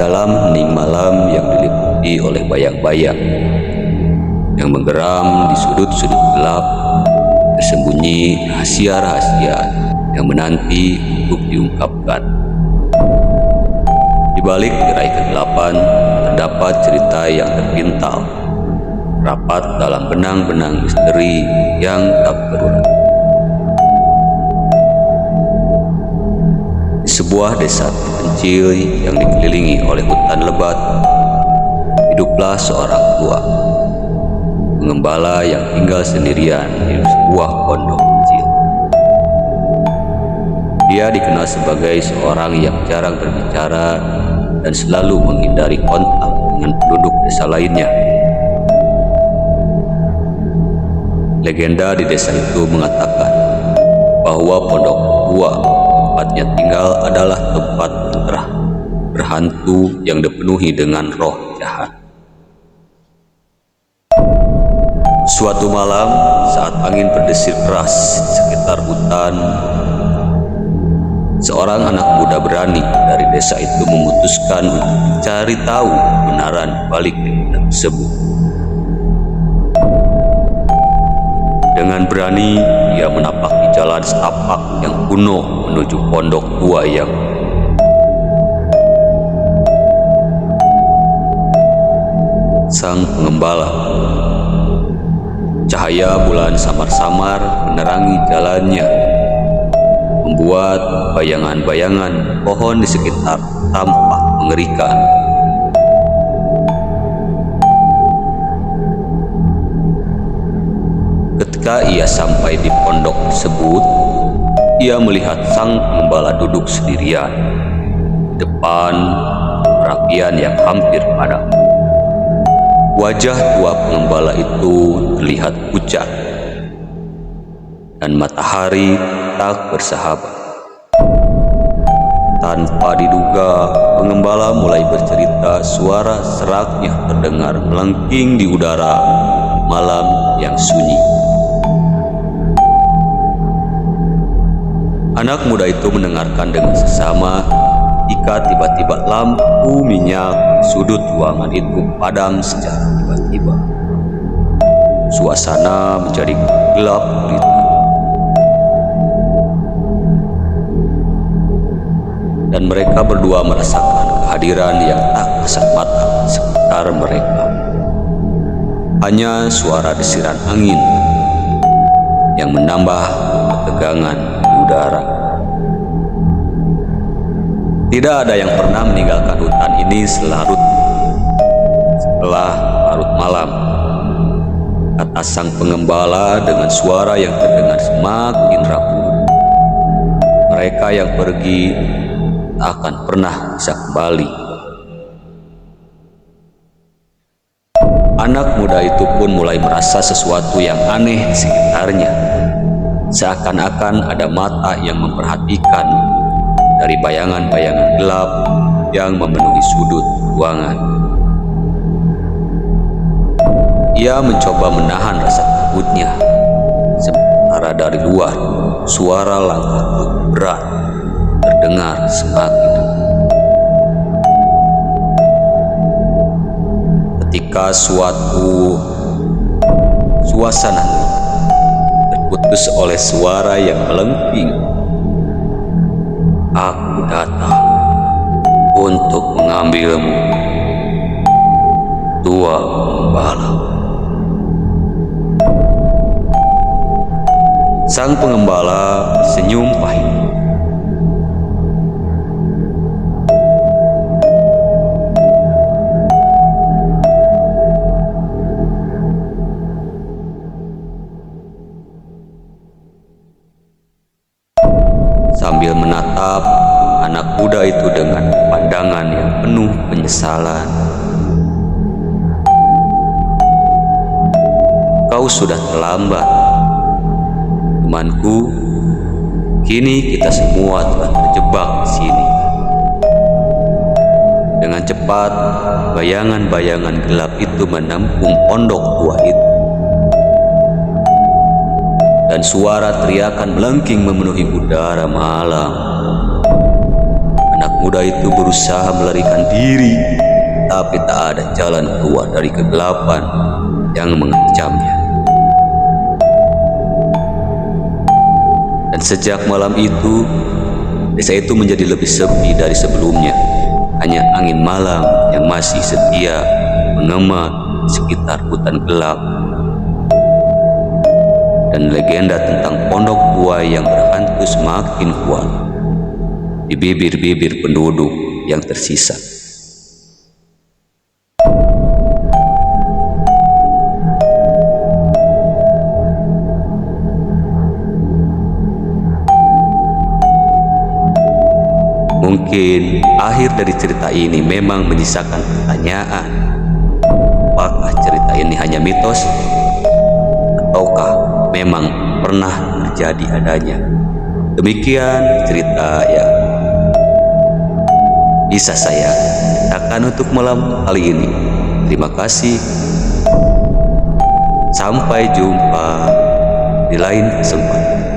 dalam hening malam yang diliputi oleh bayang-bayang yang menggeram di sudut-sudut gelap, tersembunyi rahasia-rahasia yang menanti untuk diungkapkan. Di balik tirai kegelapan terdapat cerita yang terpintal, rapat dalam benang-benang misteri yang tak berulang. Di sebuah desa terpencil yang dikelilingi oleh hutan lebat, hiduplah seorang tua, pengembala yang tinggal sendirian di sebuah pondok kecil. Dia dikenal sebagai seorang yang jarang berbicara dan selalu menghindari kontak dengan penduduk desa lainnya. Legenda di desa itu mengatakan bahwa pondok tua tempatnya tinggal adalah tempat terah berhantu yang dipenuhi dengan roh jahat. Suatu malam saat angin berdesir keras di sekitar hutan, seorang anak muda berani dari desa itu memutuskan untuk mencari tahu kebenaran balik legenda tersebut. Dengan berani, ia menapaki jalan setapak yang kuno menuju pondok tua yang sang pengembala. Cahaya bulan samar-samar menerangi jalannya, membuat bayangan-bayangan pohon di sekitar tampak mengerikan. Ketika ia sampai di pondok tersebut, ia melihat sang pengembala duduk sendirian di depan perapian yang hampir padam. Wajah tua pengembala itu terlihat pucat, dan matahari tak bersahabat. Tanpa diduga, pengembala mulai bercerita. Suara seraknya terdengar melengking di udara malam yang sunyi. Anak muda itu mendengarkan dengan sesama ketika tiba-tiba lampu minyak di sudut ruangan itu padam secara tiba-tiba. Suasana menjadi gelap gulita, dan mereka berdua merasakan kehadiran yang tak kasat mata di sekitar mereka. Hanya suara desiran angin yang menambah ketegangan di udara. Tidak ada yang pernah meninggalkan hutan ini setelah larut malam, kata sang pengembala dengan suara yang terdengar semakin rapuh. Mereka yang pergi tak akan pernah bisa kembali. Anak muda itu pun mulai merasa sesuatu yang aneh di sekitarnya. Seakan-akan ada mata yang memperhatikan dari bayangan-bayangan gelap yang memenuhi sudut ruangan. Ia mencoba menahan rasa takutnya, sementara dari luar suara langkah berat terdengar semakin dekat. Ketika suatu suasana terputus oleh suara yang melengking, "Aku datang untuk mengambilmu, tua pengembala." Sang pengembala senyum pahit. Sambil menatap anak muda itu dengan pandangan yang penuh penyesalan. "Kau sudah terlambat, temanku. Kini kita semua telah terjebak di sini." Dengan cepat, bayangan-bayangan gelap itu menampung pondok tua itu, dan suara teriakan melengking memenuhi udara malam. Anak muda pemuda itu berusaha melarikan diri, tapi tak ada jalan keluar dari kegelapan yang mengancamnya. Dan sejak malam itu, desa itu menjadi lebih sepi dari sebelumnya. Hanya angin malam yang masih setia menggema di sekitar hutan gelap. Dan legenda tentang pondok buaya yang berhantu semakin kuat di bibir-bibir penduduk yang tersisa. Mungkin akhir dari cerita ini memang menyisakan pertanyaan. Apakah cerita ini hanya mitos? Ataukah memang pernah terjadi adanya? Demikian cerita yang bisa saya ceritakan untuk malam kali ini. Terima kasih. Sampai jumpa di lain kesempatan.